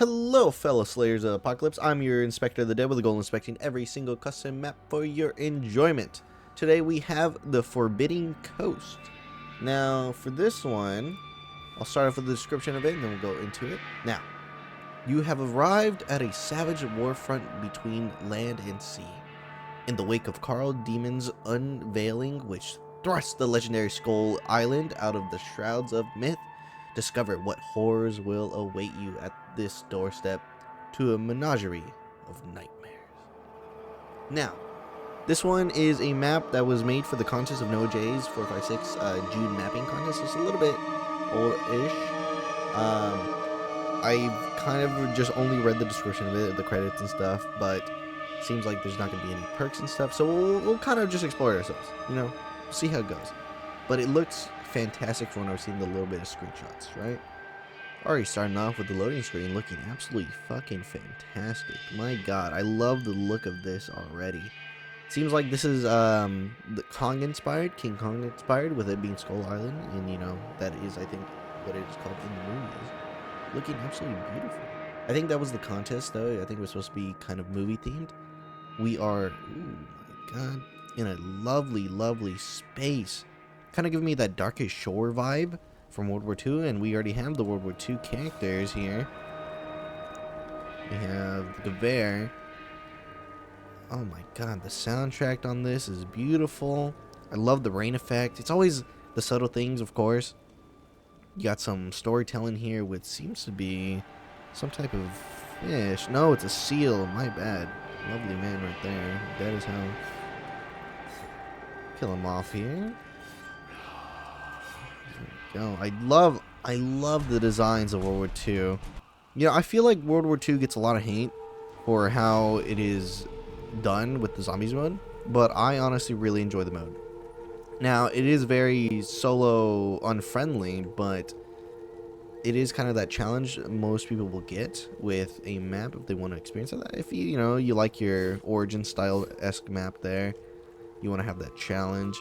Hello, fellow Slayers of Apocalypse. I'm your Inspector of the Dead with a goal inspecting every single custom map for your enjoyment. Today we have the Forbidding Coast. Now, for this one, I'll start off with the description of it and then we'll go into it. Now, you have arrived at a savage warfront between land and sea. In the wake of Carl Demon's unveiling, which thrust the legendary Skull Island out of the shrouds of myth, discover what horrors will await you at this doorstep to a menagerie of nightmares. Now, this one is a map that was made for the contest of Noah J's 456 June mapping contest. It's a little bit old-ish. I've kind of just only read the description of it, the credits and stuff, but seems like there's not going to be any perks and stuff, so we'll kind of just explore it ourselves, you know, see how it goes. But it looks fantastic from when I've seen the little bit of screenshots, right? Already starting off with the loading screen looking absolutely fucking fantastic. My god, I love the look of this already. Seems like this is the Kong inspired, King Kong inspired, with it being Skull Island, and you know, that is I think what it is called in the movies. Looking absolutely beautiful. I think that was the contest though. I think it was supposed to be kind of movie themed. We are, oh my god, in a lovely, lovely space. Kind of giving me that Darkest Shore vibe from World War II, and we already have the World War II characters here. We have the Gewehr. Oh my god, the soundtrack on this is beautiful. I love the rain effect. It's always the subtle things, of course. You got some storytelling here, which seems to be some type of fish. No, it's a seal. My bad. Lovely man right there. Dead as hell. Kill him off here. There we go. I love the designs of World War II. You know, I feel like World War II gets a lot of hate for how it is done with the zombies mode, but I honestly really enjoy the mode. Now, it is very solo unfriendly, but it is kind of that challenge most people will get with a map if they want to experience that. If you know, you like your Origin style-esque map there, you want to have that challenge.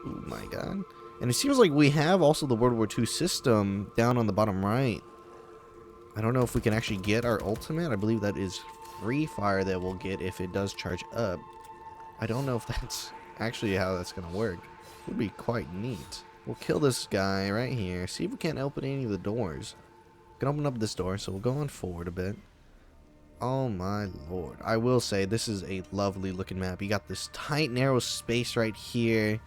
Oh my god. And it seems like we have also the World War II system down on the bottom right. I don't know if we can actually get our ultimate. I believe that is free fire that we'll get if it does charge up. I don't know if that's actually how that's going to work. It would be quite neat. We'll kill this guy right here. See if we can't open any of the doors. We can open up this door, so we'll go on forward a bit. Oh my lord. I will say, this is a lovely looking map. You got this tight, narrow space right here.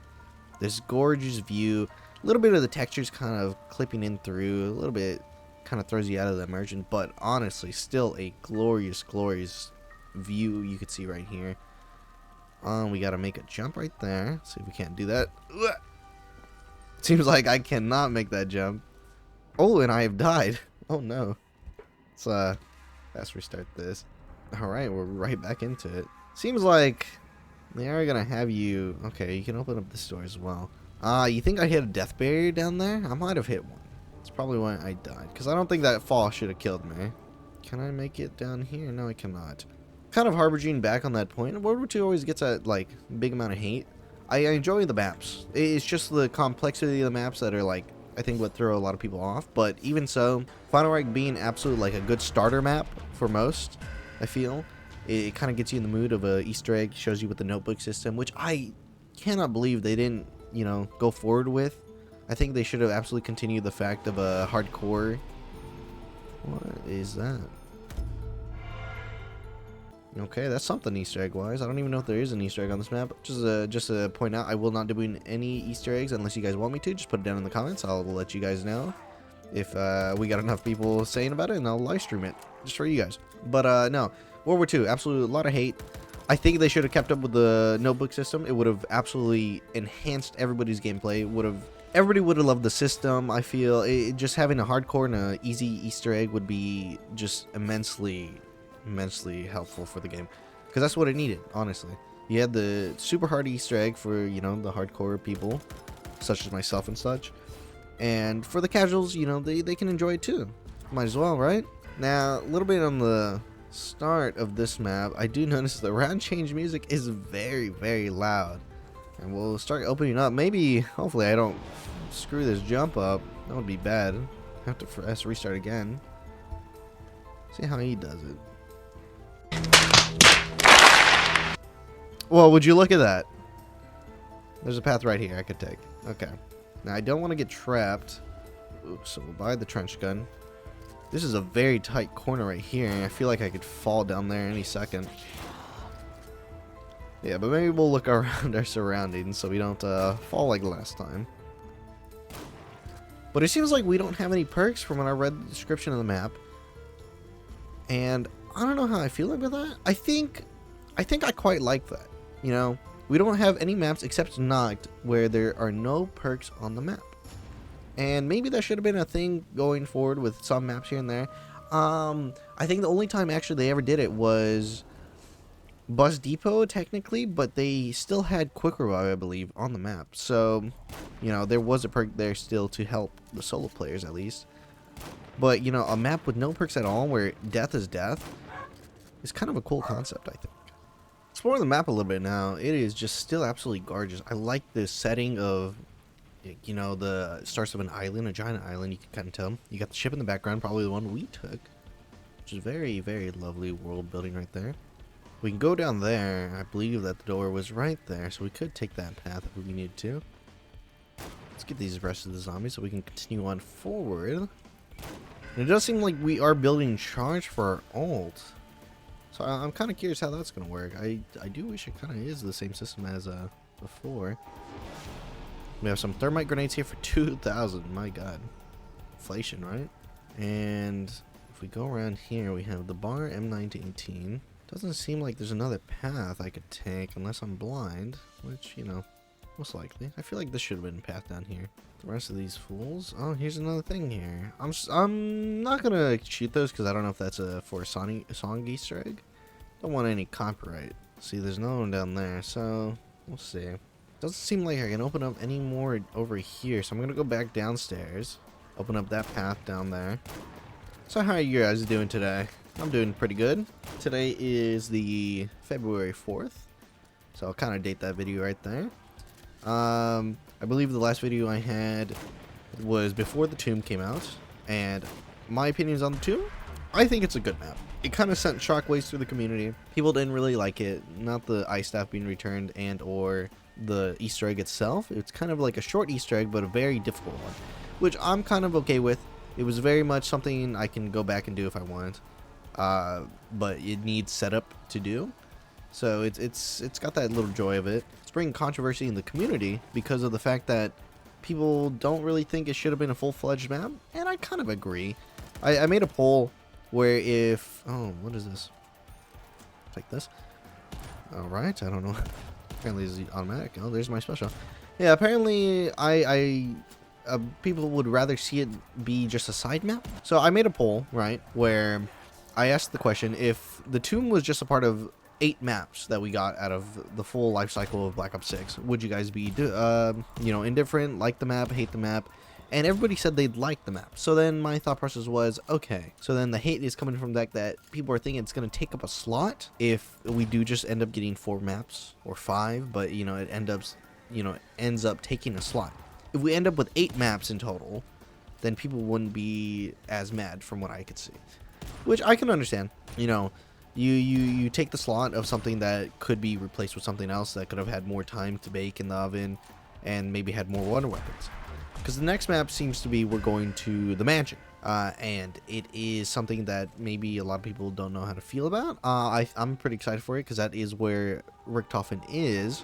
This gorgeous view. A little bit of the textures kind of clipping in through. A little bit kind of throws you out of the immersion. But honestly, still a glorious, glorious view you could see right here. We got to make a jump right there. See if we can't do that. Seems like I cannot make that jump. Oh, and I have died. Oh no. Let's restart this. Alright, we're right back into it. Seems like they are gonna have you. Okay, you can open up this door as well. You think I hit a death barrier down there? I might have hit one. That's probably why I died. Because I don't think that fall should have killed me. Can I make it down here? No, I cannot. Kind of harboring back on that point. World War II always gets that like big amount of hate. I enjoy the maps. It's just the complexity of the maps that are like, I think what throw a lot of people off. But even so, Final Reich being absolutely like a good starter map for most, I feel. It kind of gets you in the mood of a Easter egg, shows you with the notebook system, which I cannot believe they didn't, you know, go forward with. I think they should have absolutely continued the fact of a hardcore. What is that? Okay, that's something Easter egg wise. I don't even know if there is an Easter egg on this map. Just to point out, I will not be doing any Easter eggs unless you guys want me to. Just put it down in the comments. I'll let you guys know if we got enough people saying about it, and I'll live stream it just for you guys. But no, World War II, absolutely a lot of hate. I think they should have kept up with the notebook system. It would have absolutely enhanced everybody's gameplay. Everybody would have loved the system. I feel just having a hardcore and a easy Easter egg would be just immensely helpful for the game, because that's what it needed. Honestly, you had the super hard Easter egg for, you know, the hardcore people such as myself and such, and for the casuals, you know, they can enjoy it too. Might as well, right? Now, a little bit on the start of this map, I do notice the round change music is very, very loud, and we'll start opening up. Maybe, hopefully I don't screw this jump up. That would be bad. I have to restart again. See how he does it. Well, would you look at that? There's a path right here I could take. Okay. Now, I don't want to get trapped. Oops, so we'll buy the trench gun. This is a very tight corner right here, and I feel like I could fall down there any second. Yeah, but maybe we'll look around our surroundings so we don't fall like last time. But it seems like we don't have any perks from when I read the description of the map. And I don't know how I feel about that. I think I quite like that. You know, we don't have any maps except Noct where there are no perks on the map. And maybe that should have been a thing going forward with some maps here and there. I think the only time actually they ever did it was Bus Depot, technically, but they still had Quick Revive, I believe, on the map. So, you know, there was a perk there still to help the solo players at least. But, you know, a map with no perks at all where death is death is kind of a cool concept, I think. Exploring the map a little bit now, it is just still absolutely gorgeous. I like this setting of, you know, the starts of an island, a giant island, you can kind of tell. You got the ship in the background, probably the one we took, which is very, very lovely world building right there. We can go down there. I believe that the door was right there, so we could take that path if we needed to. Let's get these rest of the zombies so we can continue on forward. And it does seem like we are building charge for our ult. So I'm kind of curious how that's going to work. I do wish it kind of is the same system as before. We have some thermite grenades here for 2,000. My god. Inflation, right? And if we go around here, we have the bar M918. Doesn't seem like there's another path I could take unless I'm blind, which, you know, most likely. I feel like this should have been a path down here. The rest of these fools. Oh, here's another thing here. I'm not gonna shoot those because I don't know if that's for a song Easter egg. Don't want any copyright. See, there's no one down there, so we'll see. Doesn't seem like I can open up any more over here, so I'm gonna go back downstairs. Open up that path down there. So how are you guys doing today? I'm doing pretty good. Today is the February 4th, so I'll kind of date that video right there. I believe the last video I had was before the tomb came out, and my opinions on the tomb, I think it's a good map. It kind of sent shockwaves through the community. People didn't really like it, not the ice staff being returned and or the Easter egg itself. It's kind of like a short Easter egg, but a very difficult one, which I'm kind of okay with. It was very much something I can go back and do if I want. But it needs setup to do, so it's got that little joy of it. It's bringing controversy in the community because of the fact that people don't really think it should have been a full-fledged map, and I kind of agree. I made a poll where if what is this? Take this. All right, I don't know. Apparently it's automatic. Oh, there's my special. Yeah, apparently people would rather see it be just a side map. So I made a poll, right, where I asked the question, if the tomb was just a part of 8 maps that we got out of the full life cycle of Black Ops 6, would you guys be, you know, indifferent, like the map, hate the map? And everybody said they'd like the map. So then my thought process was, okay, so then the hate is coming from that people are thinking it's going to take up a slot if we do just end up getting 4 maps or 5, but, you know, it ends up taking a slot. If we end up with 8 maps in total, then people wouldn't be as mad from what I could see. Which I can understand. You know, you take the slot of something that could be replaced with something else that could have had more time to bake in the oven and maybe had more water weapons. Because the next map seems to be we're going to the mansion. And it is something that maybe a lot of people don't know how to feel about. I'm pretty excited for it because that is where Richtofen is.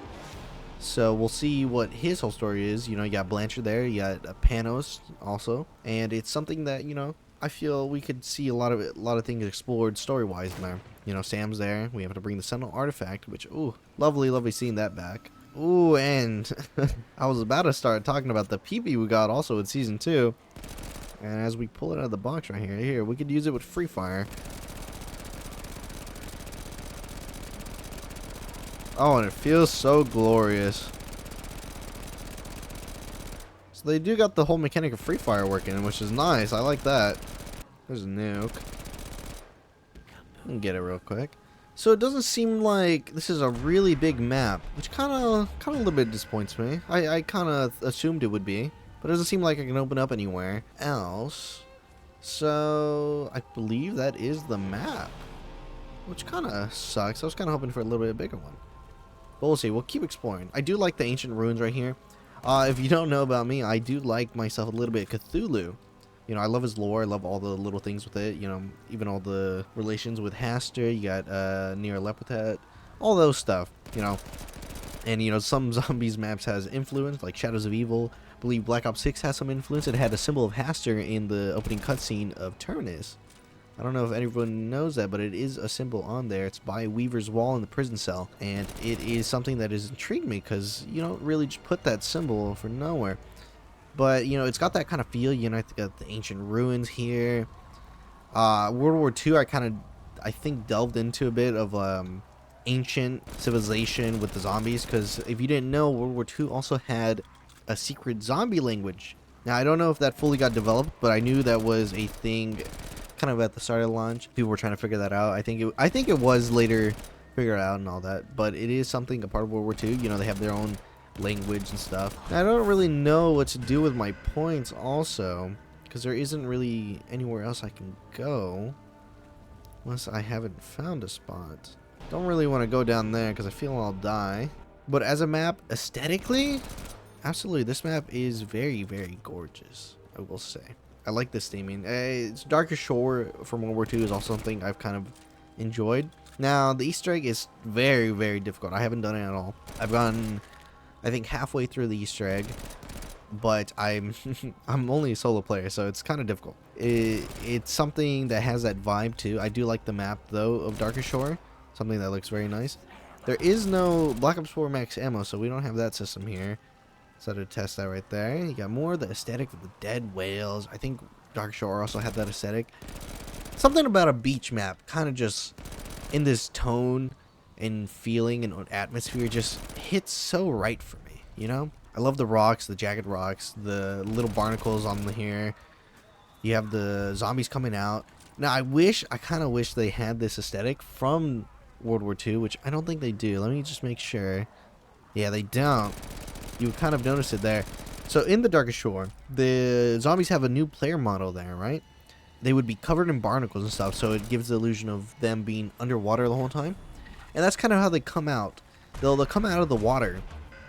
So we'll see what his whole story is. You know, you got Blanchard there, you got Panos also. And it's something that, you know, I feel we could see a lot of things explored story-wise in there. You know, Sam's there. We have to bring the Sentinel artifact, which, ooh, lovely seeing that back. Ooh, and I was about to start talking about the PP we got also in Season 2. And as we pull it out of the box right here, we could use it with Free Fire. Oh, and it feels so glorious. So they do got the whole mechanic of Free Fire working, which is nice. I like that. There's a nuke. I can get it real quick. So it doesn't seem like this is a really big map, which kind of a little bit disappoints me. I kind of assumed it would be, but it doesn't seem like I can open up anywhere else. So I believe that is the map, which kind of sucks. I was kind of hoping for a little bit bigger one, but we'll see. We'll keep exploring. I do like the ancient ruins right here. If you don't know about me, I do like myself a little bit Cthulhu. You know, I love his lore. I love all the little things with it. You know, even all the relations with Haster. You got Nyarlathotep, all those stuff. You know, and you know, some zombies maps has influence, like Shadows of Evil. I believe Black Ops 6 has some influence. It had a symbol of Haster in the opening cutscene of Terminus. I don't know if anyone knows that, but it is a symbol on there. It's by Weaver's Wall in the prison cell, and it is something that has intrigued me because you don't really just put that symbol for nowhere. But, you know, it's got that kind of feel. You know, it's got the ancient ruins here. World War II, I think, delved into a bit of ancient civilization with the zombies. Because if you didn't know, World War II also had a secret zombie language. Now, I don't know if that fully got developed, but I knew that was a thing kind of at the start of the launch. People were trying to figure that out. I think it was later figured out and all that. But it is something, a part of World War II. You know, they have their own language and stuff. I don't really know what to do with my points also, because there isn't really anywhere else I can go unless I haven't found a spot. Don't really want to go down there because I feel I'll die. But as a map, aesthetically, absolutely, this map is very, very gorgeous, I will say. I like this theming. It's Darkest Shore from World War II is also something I've kind of enjoyed. Now, the Easter egg is very, very difficult. I haven't done it at all. I've gone, I think, halfway through the Easter egg, but I'm only a solo player, so it's kind of difficult. It's something that has that vibe too. I do like the map though of Darkest Shore, something that looks very nice. There is no Black Ops 4 max ammo, so we don't have that system here. So to test that right there, you got more of the aesthetic of the dead whales. I think Darkest Shore also had that aesthetic. Something about a beach map, kind of just in this tone and feeling and atmosphere just hits so right for me, you know? I love the rocks, the jagged rocks, the little barnacles on here. You have the zombies coming out. Now, I kind of wish they had this aesthetic from World War II, which I don't think they do. Let me just make sure. Yeah, they don't. You kind of notice it there. So in the Darkest Shore, the zombies have a new player model there, right? They would be covered in barnacles and stuff, so it gives the illusion of them being underwater the whole time. And that's kind of how they come out. They'll come out of the water.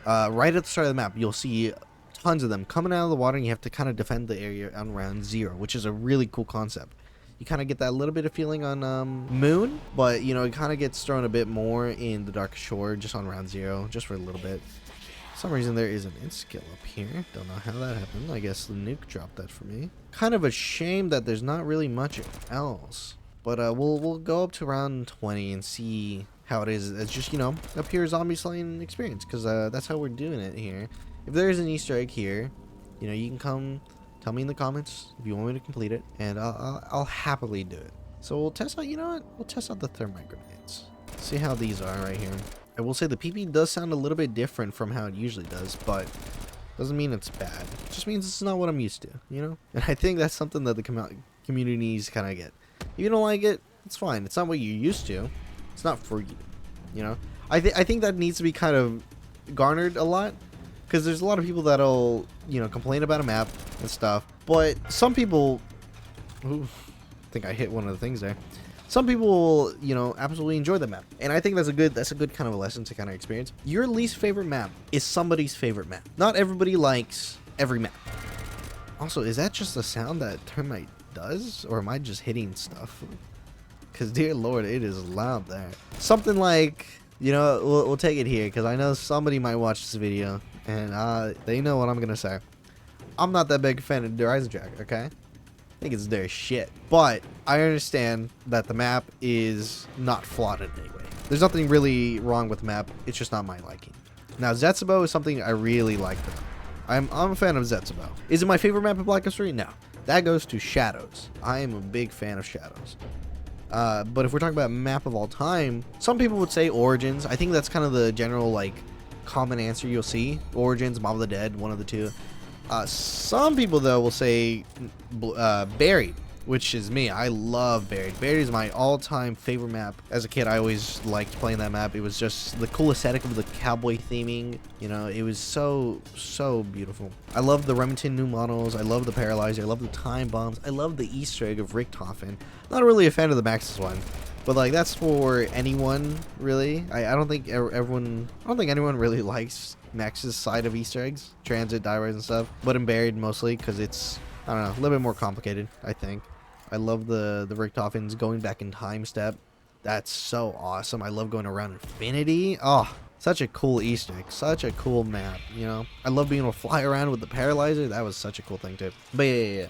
Right at the start of the map, you'll see tons of them coming out of the water, and you have to kind of defend the area on round 0, which is a really cool concept. You kind of get that little bit of feeling on Moon, but, you know, it kind of gets thrown a bit more in the Darkest Shore, just on round 0, just for a little bit. For some reason, there is an int skill up here. Don't know how that happened. I guess the nuke dropped that for me. Kind of a shame that there's not really much else. But we'll go up to round 20 and see how it is. It's just, you know, a pure zombie slaying experience, because that's how we're doing it here. If there is an Easter egg here, you know, you can come tell me in the comments if you want me to complete it, and I'll happily do it. So we'll test out, you know what? We'll test out the thermite grenades. See how these are right here. I will say the PP does sound a little bit different from how it usually does, but doesn't mean it's bad. It just means it's not what I'm used to, you know? And I think that's something that the community needs to kind of get. If you don't like it, it's fine. It's not what you're used to. It's not for you, you know? I think that needs to be kind of garnered a lot, because there's a lot of people that'll, you know, complain about a map and stuff, but some people, ooh, I think I hit one of the things there. Some people will, you know, absolutely enjoy the map, and I think that's a good kind of a lesson to kind of experience. Your least favorite map is somebody's favorite map. Not everybody likes every map. Also, is that just the sound that termite does, or am I just hitting stuff? Because dear lord, it is loud there. Something like, you know, we'll take it here, because I know somebody might watch this video and they know what I'm gonna say. I'm not that big a fan of Horizon Track, okay? I think it's their shit, but I understand that the map is not flawed in any way. There's nothing really wrong with the map. It's just not my liking. Now, Zetsubo is something I really like though. I'm a fan of Zetsubo. Is it my favorite map in Black Ops 3? No. That goes to Shadows. I am a big fan of Shadows. But if we're talking about map of all time, some people would say Origins. I think that's kind of the general, like, common answer you'll see. Origins, Mob of the Dead, one of the two. Some people, though, will say Buried. which is me. I love Buried. Buried is my all-time favorite map. As a kid, I always liked playing that map. It was just the cool aesthetic of the cowboy theming. You know, it was so beautiful. I love the Remington new models. I love the Paralyzer. I love the time bombs. I love the Easter egg of Richthofen. Not really a fan of the Maxis one, but like that's for anyone really. I don't think everyone. I don't think anyone really likes Max's side of Easter eggs, transit, die rise, and stuff. But in Buried mostly because it's, I don't know, a little bit more complicated, I think. I love the Richthofen's going back in time step. That's so awesome. I love going around Infinity. Oh, such a cool Easter egg. Such a cool map, you know? I love being able to fly around with the Paralyzer. That was such a cool thing, too. But yeah.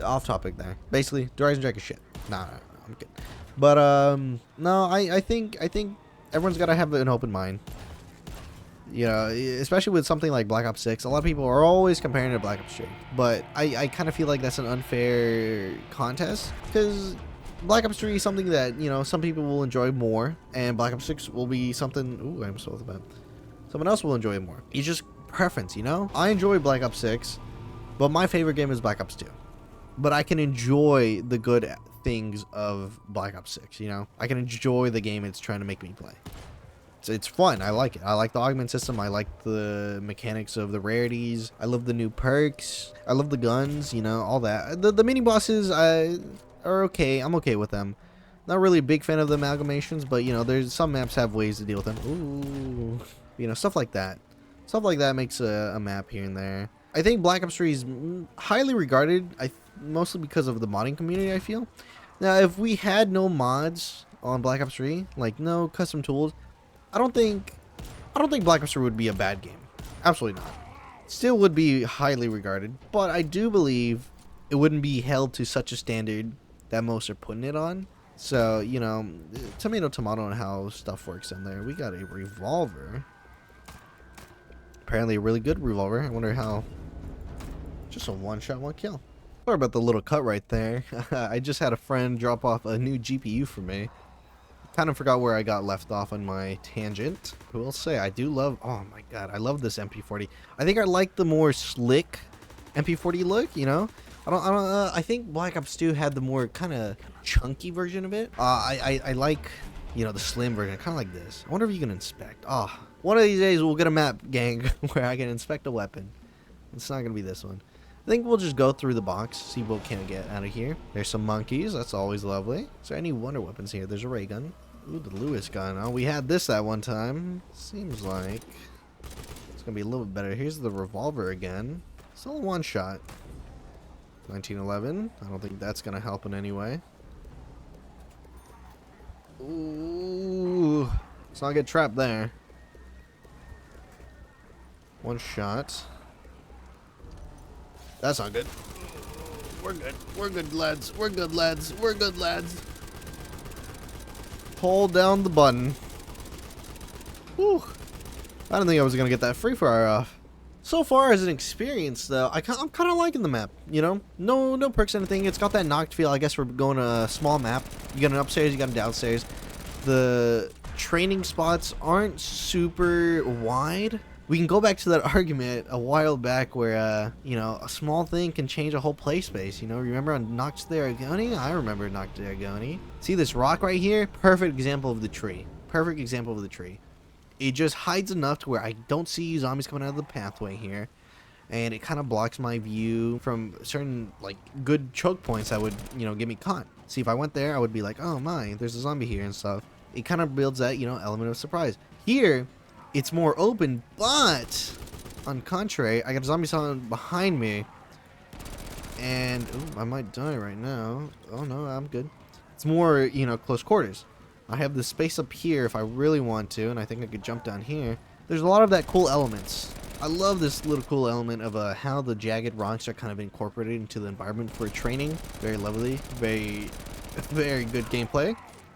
Off topic there. Basically, Horizon Jack is shit. Nah, I'm kidding. But, no, I think everyone's got to have an open mind. You know, especially with something like Black Ops 6, a lot of people are always comparing it to Black Ops 3. But I kind of feel like that's an unfair contest, because Black Ops 3 is something that, you know, some people will enjoy more, and Black Ops 6 will be something, ooh, I'm so bad. Someone else will enjoy it more. It's just preference, you know? I enjoy Black Ops 6, but my favorite game is Black Ops 2. But I can enjoy the good things of Black Ops 6, you know? I can enjoy the game it's trying to make me play. It's fun. I like it. I like the augment system. I like the mechanics of the rarities. I love the new perks. I love the guns, you know, all that. The mini bosses are okay. I'm okay with them. Not really a big fan of the amalgamations, but you know, there's some maps have ways to deal with them. Ooh, you know, stuff like that. Stuff like that makes a map here and there. I think Black Ops 3 is highly regarded, mostly because of the modding community, I feel. Now, if we had no mods on Black Ops 3, like no custom tools, I don't think Black Ops 3 would be a bad game. Absolutely not. Still would be highly regarded, but I do believe it wouldn't be held to such a standard that most are putting it on. So, you know, tomato on how stuff works in there. We got a revolver. Apparently a really good revolver. I wonder how. Just a one-shot, one kill. Sorry about the little cut right there. I just had a friend drop off a new GPU for me. Kind of forgot where I got left off on my tangent. I will say I do love, oh my god, I love this MP40. I think I like the more slick MP40 look, you know. I think Black Ops 2 had the more kind of chunky version of it. I like, you know, the slim version. I kind of like this. I wonder if you can inspect. One of these days we'll get a map, gang, where I can inspect a weapon. It's not gonna be this one. I think we'll just go through the box, see what can I get out of here. There's some monkeys. That's always lovely. Is there any wonder weapons here? There's a ray gun. Ooh, the Lewis gun. Oh, we had this that one time. Seems like it's gonna be a little bit better. Here's the revolver again. Still a one shot. 1911. I don't think that's gonna help in any way. Ooh, let's not get trapped there. One shot. That's not good. We're good. We're good, lads. We're good, lads. We're good, lads. Hold down the button. Whew. I didn't think I was gonna get that free fire off. So far as an experience, though, I'm kind of liking the map. You know, no perks or anything. It's got that knocked feel. I guess we're going a small map. You got an upstairs, you got a downstairs. The training spots aren't super wide. We can go back to that argument a while back where, you know, a small thing can change a whole play space. You know, remember on Nox Theragoni? I remember Nox Theragoni. See this rock right here? Perfect example of the tree. Perfect example of the tree. It just hides enough to where I don't see zombies coming out of the pathway here. And it kind of blocks my view from certain, like, good choke points that would, you know, get me caught. See, if I went there, I would be like, oh my, there's a zombie here and stuff. It kind of builds that, you know, element of surprise. Here, it's more open, but on contrary, I got a zombie spawn behind me, and ooh, I might die right now. Oh no, I'm good. It's more, you know, close quarters. I have the space up here if I really want to, and I think I could jump down here. There's a lot of that cool elements. I love this little cool element of how the jagged rocks are kind of incorporated into the environment for training. Very lovely, very good gameplay.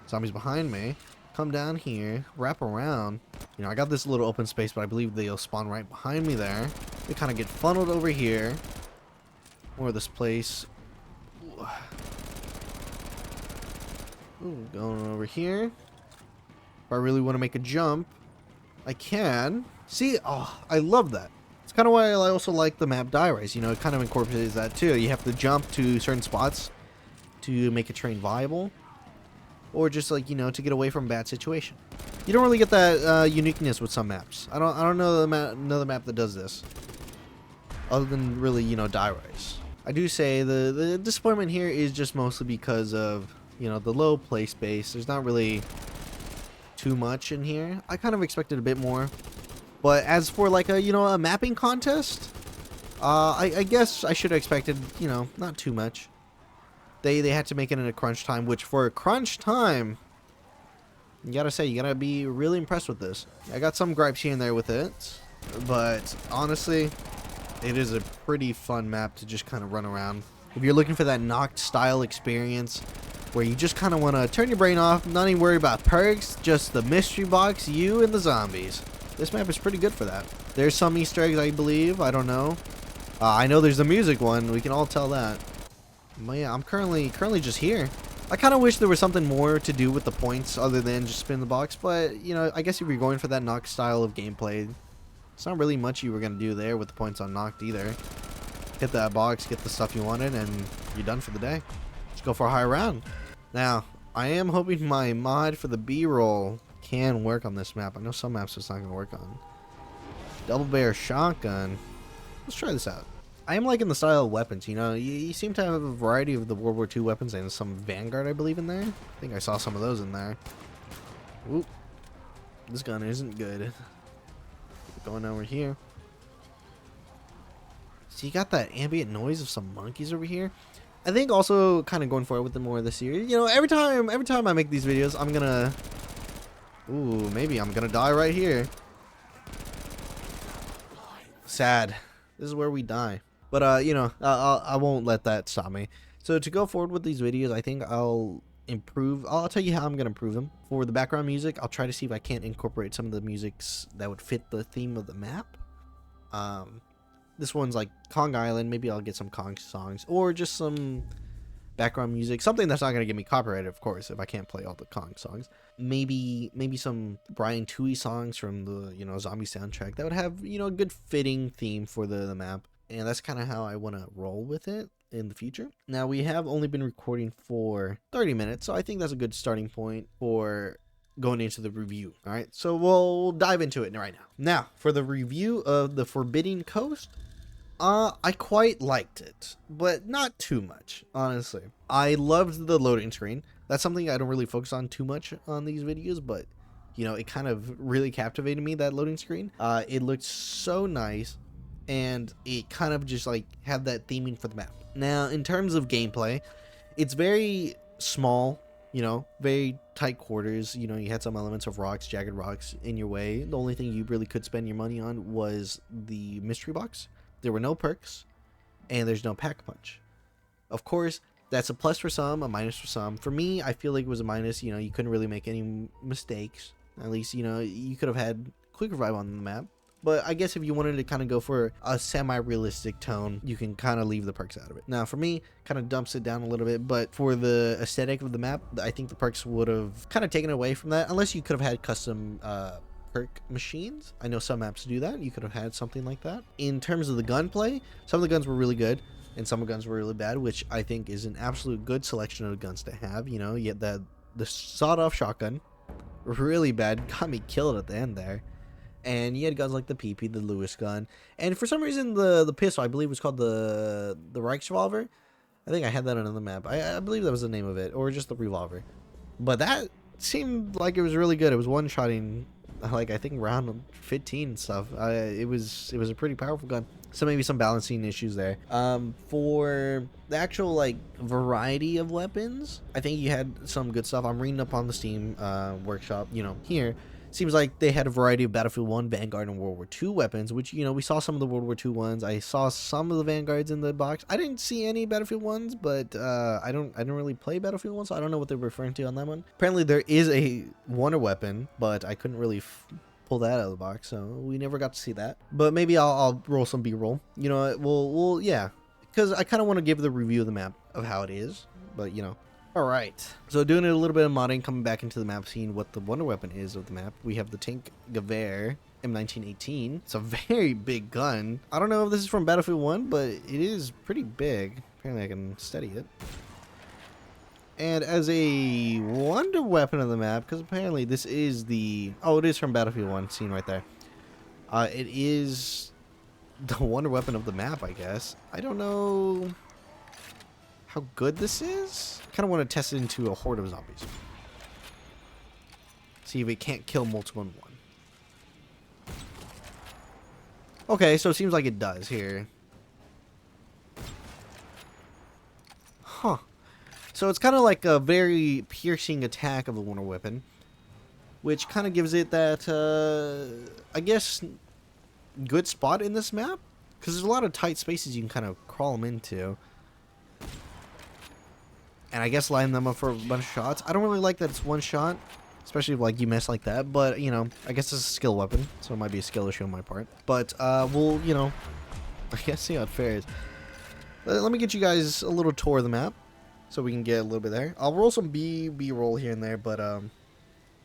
Zombies behind me. Come down here, wrap around. You know, I got this little open space, but I believe they'll spawn right behind me there. They kind of get funneled over here. Or this place. Ooh, going over here. If I really want to make a jump, I can. See, oh, I love that. It's kind of why I also like the map Die Rise. You know, it kind of incorporates that too. You have to jump to certain spots to make a train viable, or just like, you know, to get away from a bad situation. You don't really get that uniqueness with some maps. I don't know another map that does this, other than really, you know, Die Rise. I do say the disappointment here is just mostly because of, you know, the low play space. There's not really too much in here. I kind of expected a bit more, but as for like a, you know, a mapping contest, I guess I should have expected, you know, not too much. They had to make it in a crunch time, which for a crunch time, you gotta say, you gotta be really impressed with this. I got some gripes here and there with it, but honestly, it is a pretty fun map to just kind of run around. If you're looking for that knocked style experience, where you just kind of want to turn your brain off, not even worry about perks, just the mystery box, you and the zombies. This map is pretty good for that. There's some Easter eggs, I believe. I don't know. I know there's the music one. We can all tell that. But yeah, I'm currently just here. I kind of wish there was something more to do with the points other than just spin the box. But, you know, I guess if you're going for that knocked style of gameplay, it's not really much you were going to do there with the points on knocked either. Hit that box, get the stuff you wanted, and you're done for the day. Let's go for a high round. Now, I am hoping my mod for the B-roll can work on this map. I know some maps it's not going to work on. Double barrel shotgun. Let's try this out. I am liking the style of weapons, you know. You seem to have a variety of the World War II weapons and some Vanguard, I believe, in there. I think I saw some of those in there. Oop. This gun isn't good. Going over here. So you got that ambient noise of some monkeys over here. I think also kind of going forward with the more of the series. You know, every time I make these videos, I'm gonna... Ooh, maybe I'm gonna die right here. Sad. This is where we die. But, you know, I won't let that stop me. So to go forward with these videos, I think I'll improve. I'll tell you how I'm going to improve them. For the background music, I'll try to see if I can't incorporate some of the musics that would fit the theme of the map. This one's like Kong Island. Maybe I'll get some Kong songs or just some background music. Something that's not going to get me copyrighted, of course, if I can't play all the Kong songs. Maybe some Brian Toohey songs from the, you know, zombie soundtrack that would have, you know, a good fitting theme for the map. And that's kind of how I want to roll with it in the future. Now, we have only been recording for 30 minutes, so I think that's a good starting point for going into the review. All right, so we'll dive into it right now. Now, for the review of the Forbidden Coast, I quite liked it, but not too much, honestly. I loved the loading screen. That's something I don't really focus on too much on these videos, but, you know, it kind of really captivated me, that loading screen. It looked so nice. And it kind of just like had that theming for the map. Now, in terms of gameplay, it's very small, you know, very tight quarters. You know, you had some elements of rocks, jagged rocks in your way. The only thing you really could spend your money on was the mystery box. There were no perks, and there's no pack punch. Of course, that's a plus for some, a minus for some. For me, I feel like it was a minus. You know, you couldn't really make any mistakes. At least, you know, you could have had quick revive on the map. But I guess if you wanted to kind of go for a semi-realistic tone, you can kind of leave the perks out of it. Now, for me, kind of dumps it down a little bit. But for the aesthetic of the map, I think the perks would have kind of taken away from that. Unless you could have had custom perk machines. I know some maps do that. You could have had something like that. In terms of the gunplay, some of the guns were really good. And some of the guns were really bad, which I think is an absolute good selection of guns to have. You know, you get the sawed-off shotgun. Really bad. Got me killed at the end there. And you had guns like the PP, the Lewis gun, and for some reason the pistol, I believe, was called the Reichsrevolver. I think I had that on the map. I believe that was the name of it, or just the revolver. But that seemed like it was really good. It was one-shotting, like I think round 15 and stuff. It was a pretty powerful gun. So maybe some balancing issues there. For the actual like variety of weapons, I think you had some good stuff. I'm reading up on the Steam workshop, you know, here. Seems like they had a variety of Battlefield 1, Vanguard, and World War II weapons, which, you know, we saw some of the World War II ones. I saw some of the Vanguards in the box. I didn't see any Battlefield ones, but I don't really play Battlefield 1, so I don't know what they're referring to on that one. Apparently, there is a Wonder weapon, but I couldn't really pull that out of the box, so we never got to see that. But maybe I'll roll some B-roll. You know, we'll yeah, because I kind of want to give the review of the map of how it is, but, you know. Alright, so doing it a little bit of modding, coming back into the map, seeing what the wonder weapon is of the map. We have the Tank Gewehr M1918. It's a very big gun. I don't know if this is from Battlefield 1, but it is pretty big. Apparently I can steady it. And as a wonder weapon of the map, because apparently this is the... Oh, it is from Battlefield 1, seen right there. It is the wonder weapon of the map, I guess. I don't know how good this is. I kind of want to test it into a horde of zombies. See if it can't kill multiple in one. Okay, so it seems like it does here. Huh. So it's kind of like a very piercing attack of the wonder weapon, which kind of gives it that, I guess, good spot in this map. Because there's a lot of tight spaces you can kind of crawl them into. And I guess line them up for a bunch of shots. I don't really like that it's one shot, especially if like you miss like that. But, you know, I guess it's a skill weapon, so it might be a skill issue on my part. But, we'll, you know, I guess see how it fares. Let me get you guys a little tour of the map, so we can get a little bit there. I'll roll some B-roll here and there, but,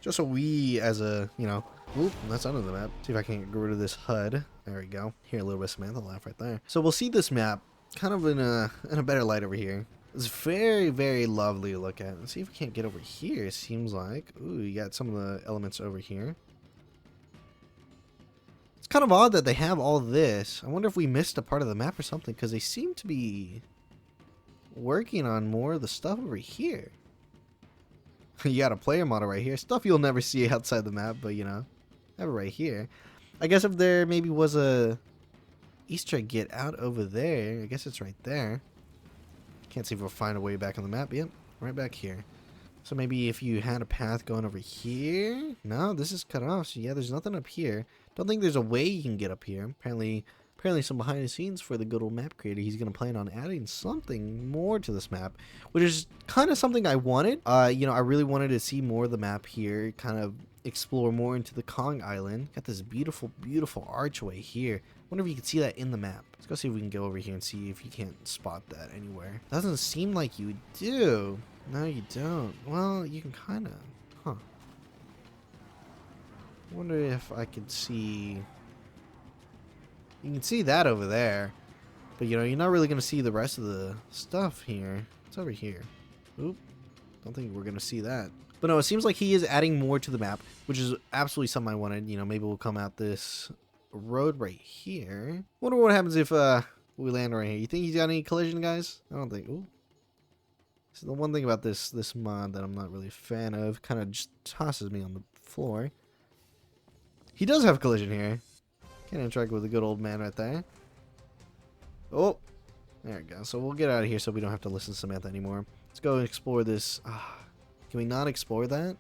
just so we, as a, you know... Oop, that's under the map. See if I can get rid of this HUD. There we go. Hear a little bit of Samantha laugh right there. So we'll see this map kind of in a better light over here. It's very, very lovely to look at. Let's see if we can't get over here, it seems like. Ooh, you got some of the elements over here. It's kind of odd that they have all this. I wonder if we missed a part of the map or something, because they seem to be working on more of the stuff over here. You got a player model right here. Stuff you'll never see outside the map, but you know, have it right here. I guess if there maybe was a Easter egg get out over there, I guess it's right there. Can't see if we'll find a way back on the map. Yep, right back here. So maybe if you had a path going over here. No, this is cut off. So yeah, there's nothing up here. Don't think there's a way you can get up here. Apparently some behind the scenes for the good old map creator. He's going to plan on adding something more to this map, which is kind of something I wanted. You know, I really wanted to see more of the map here, kind of explore more into the Kong Island. Got this beautiful, beautiful archway here. Wonder if you can see that in the map. Let's go see if we can go over here and see if you can't spot that anywhere. Doesn't seem like you do. No, you don't. Well, you can kind of. Huh. Wonder if I could see... You can see that over there. But, you know, you're not really going to see the rest of the stuff here. It's over here. Oop. Don't think we're going to see that. But no, it seems like he is adding more to the map, which is absolutely something I wanted. You know, maybe we'll come out this road right here. Wonder what happens if we land right here. You think he's got any collision, guys? I don't think. Ooh. So the one thing about this mod that I'm not really a fan of, kind of just tosses me on the floor. He does have collision here. Can't interact with the good old man right there. Oh, there we go. So we'll get out of here so we don't have to listen to Samantha anymore. Let's go and explore this. Can we not explore that?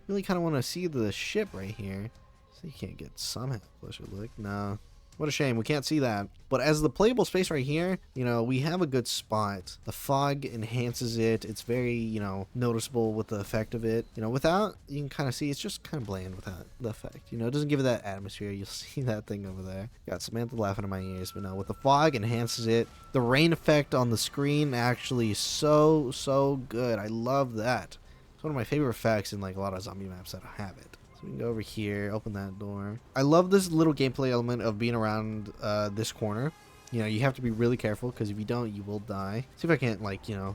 Really kind of want to see the ship right here. So you can't get some closer look. No. What a shame. We can't see that. But as the playable space right here, you know, we have a good spot. The fog enhances it. It's very, you know, noticeable with the effect of it. You know, without, you can kind of see it's just kind of bland without the effect. You know, it doesn't give it that atmosphere. You'll see that thing over there. Got Samantha laughing in my ears. But no, with the fog enhances it. The rain effect on the screen actually is so good. I love that. It's one of my favorite effects in like a lot of zombie maps that have it. We can go over here, open that door. I love this little gameplay element of being around this corner. You know, you have to be really careful because if you don't, you will die. See if I can't, like, you know,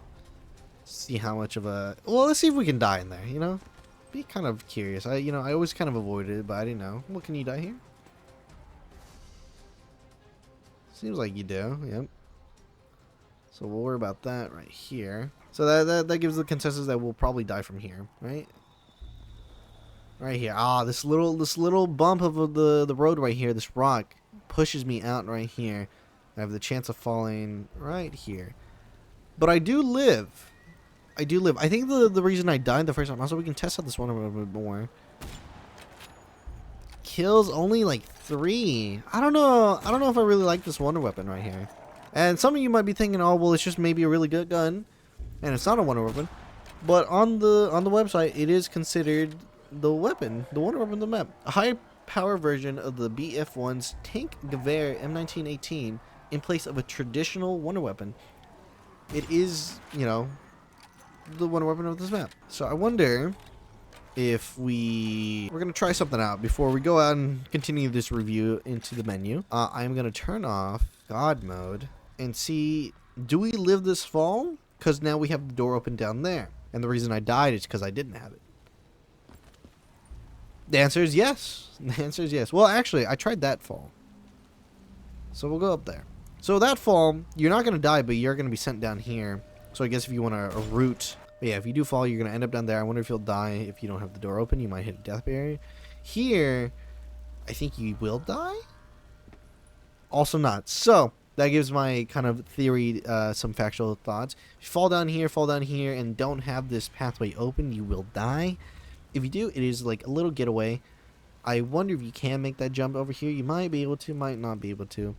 see how much of a... Well, let's see if we can die in there, you know? Be kind of curious. You know, I always kind of avoided it, but I didn't know. Well, can you die here? Seems like you do, yep. So we'll worry about that right here. So that gives the consensus that we'll probably die from here, right? Right here. This little bump of the road right here, this rock, pushes me out right here. I have the chance of falling right here. But I do live. I think the reason I died the first time, also we can test out this one a little bit more. Kills only like 3. I don't know if I really like this wonder weapon right here. And some of you might be thinking, oh well, it's just maybe a really good gun, and it's not a wonder weapon. But on the website, it is considered the weapon, the wonder weapon of the map. A high power version of the BF1's Tank Gewehr M1918 in place of a traditional wonder weapon. It is, you know, the wonder weapon of this map. So I wonder if we're going to try something out before we go out and continue this review into the menu. I'm going to turn off God mode and see, do we live this fall? Because now we have the door open down there. And the reason I died is because I didn't have it. The answer is yes. The answer is yes. Well, actually, I tried that fall. So we'll go up there. So that fall, you're not going to die, but you're going to be sent down here. So I guess if you want a route... But yeah, if you do fall, you're going to end up down there. I wonder if you'll die if you don't have the door open. You might hit a death barrier. Here, I think you will die. Also not. So that gives my kind of theory some factual thoughts. If you fall down here, and don't have this pathway open, you will die. If you do, it is like a little getaway. I wonder if you can make that jump over here. You might be able to, might not be able to.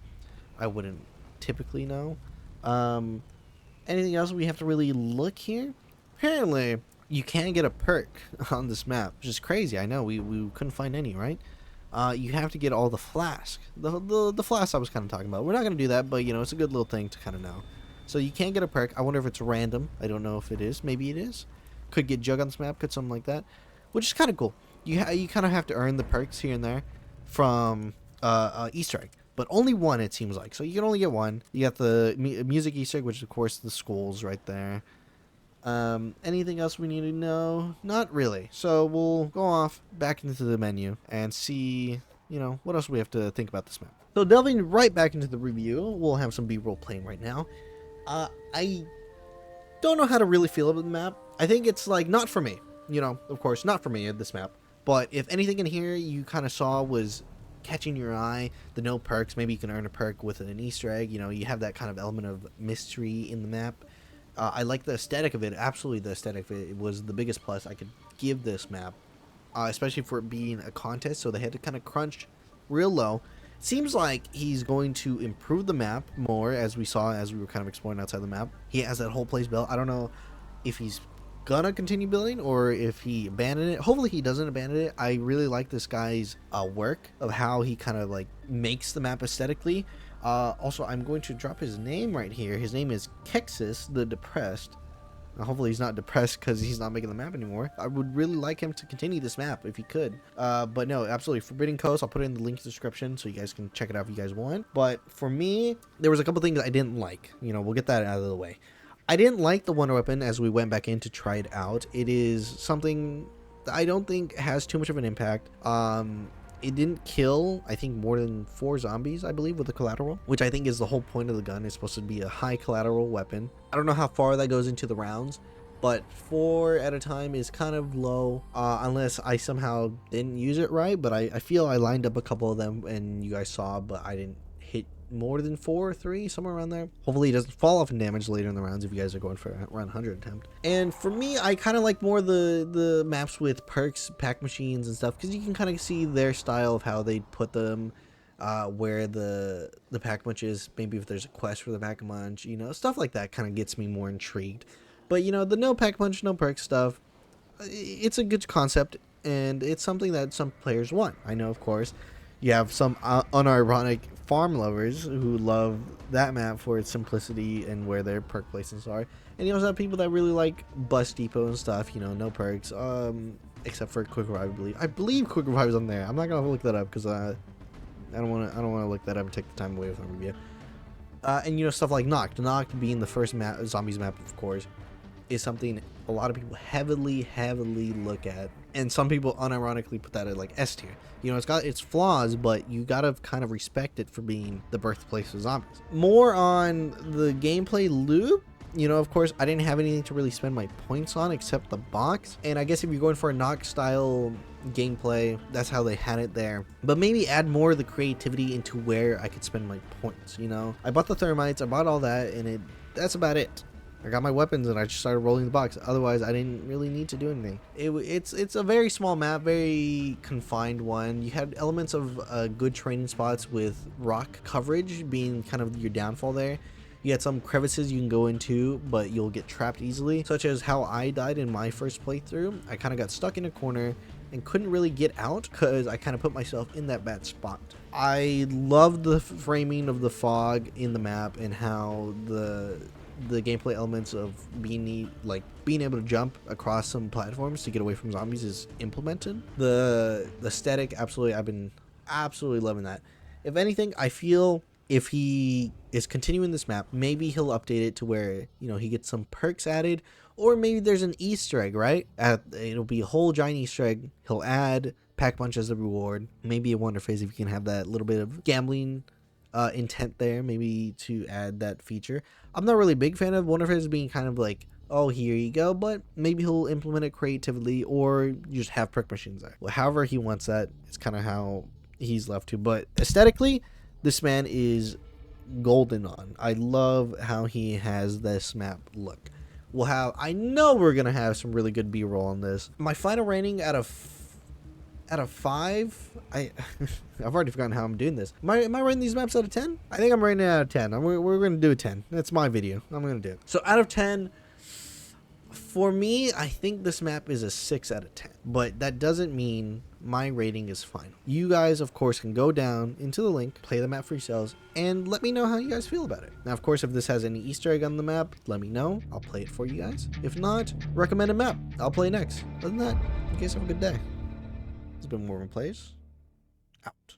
I wouldn't typically know. Anything else we have to really look here? Apparently, you can get a perk on this map, which is crazy. I know, we couldn't find any, right? You have to get all the flask. The flask I was kind of talking about. We're not going to do that, but, you know, it's a good little thing to kind of know. So you can get a perk. I wonder if it's random. I don't know if it is. Maybe it is. Could get Jug on this map. Could something like that. Which is kind of cool. You kind of have to earn the perks here and there from Easter egg. But only one, it seems like. So you can only get one. You got the music Easter egg, which is, of course, the schools right there. Anything else we need to know? Not really. So we'll go off back into the menu and see, you know, what else we have to think about this map. So delving right back into the review, we'll have some B-roll playing right now. I don't know how to really feel about the map. I think it's like not for me. You know, of course, not for me, this map. But if anything in here you kind of saw was catching your eye, the no perks, maybe you can earn a perk with an Easter egg. You know, you have that kind of element of mystery in the map. I like the aesthetic of it. Absolutely, the aesthetic of it was the biggest plus I could give this map, especially for it being a contest. So they had to kind of crunch real low. Seems like he's going to improve the map more, as we saw as we were kind of exploring outside the map. He has that whole place built. I don't know if he's gonna continue building or if he abandoned it. Hopefully he doesn't abandon it. I really like this guy's work of how he kind of like makes the map aesthetically. Also, I'm going to drop his name right here. His name is Keksis the Depressed. Hopefully he's not depressed because he's not making the map anymore. I would really like him to continue this map if he could. But no, absolutely. Forbidden Coast, I'll put it in the link in the description so you guys can check it out if you guys want. But for me, there was a couple things I didn't like. You know, we'll get that out of the way. I didn't like the wonder weapon as we went back in to try it out. It is something that I don't think has too much of an impact. It didn't kill, I think, more than 4 zombies, I believe, with the collateral, which I think is the whole point of the gun. It's supposed to be a high collateral weapon. I don't know how far that goes into the rounds, but 4 at a time is kind of low, unless I somehow didn't use it right. But I feel I lined up a couple of them and you guys saw, but I didn't hit more than 4 or 3, somewhere around there. Hopefully it doesn't fall off in damage later in the rounds if you guys are going for around 100 attempt. And for me, I kind of like more the maps with perks, pack machines and stuff, because you can kind of see their style of how they put them, where the pack munch is, maybe if there's a quest for the pack munch, you know, stuff like that kind of gets me more intrigued. But you know, the no pack munch, no perk stuff, it's a good concept and it's something that some players want. I know, of course, you have some unironic farm lovers who love that map for its simplicity and where their perk places are. And you also have people that really like Bus Depot and stuff, you know, no perks, except for Quick Revive, I believe Quick Revive is on there. I'm not gonna look that up because I don't want to look that up and take the time away from the review. And you know, stuff like Knocked being the first zombies map, of course, is something a lot of people heavily look at, and some people unironically put that at like S tier. You know, it's got its flaws, but you gotta kind of respect it for being the birthplace of zombies. More on the gameplay loop, you know, of course I didn't have anything to really spend my points on except the box, and I guess if you're going for a Knock style gameplay, that's how they had it there. But maybe add more of the creativity into where I could spend my points. You know, I bought the thermites, I bought all that, and that's about it. I got my weapons and I just started rolling the box. Otherwise, I didn't really need to do anything. It's a very small map, very confined one. You had elements of good training spots with rock coverage being kind of your downfall there. You had some crevices you can go into, but you'll get trapped easily, such as how I died in my first playthrough. I kind of got stuck in a corner and couldn't really get out because I kind of put myself in that bad spot. I love the framing of the fog in the map and how the gameplay elements of being able to jump across some platforms to get away from zombies is implemented. The aesthetic, absolutely, I've been absolutely loving that. If anything, I feel if he is continuing this map, maybe he'll update it to where, you know, he gets some perks added, or maybe there's an Easter egg, right? It'll be a whole giant Easter egg. He'll add pack punch as a reward. Maybe a wonder phase if you can have that little bit of gambling intent there, maybe to add that feature. I'm not really a big fan of wonder phase being kind of like, oh, here you go, but maybe he'll implement it creatively, or just have perk machines there. Well, however he wants that, it's kind of how he's left to. But aesthetically, this man is golden on. I love how he has this map look. I know we're gonna have some really good B-roll on this. My final rating out of 5, I've already forgotten how I'm doing this. Am I rating these maps out of 10? I think I'm rating it out of 10. We're gonna do a 10. That's my video. I'm gonna do it. So out of 10, for me, I think this map is a 6 out of 10. But that doesn't mean my rating is final. You guys, of course, can go down into the link, play the map for yourselves, and let me know how you guys feel about it. Now, of course, if this has any Easter egg on the map, let me know. I'll play it for you guys. If not, recommend a map. I'll play next. Other than that, you guys have a good day. This has been WarmanPlayz. Out.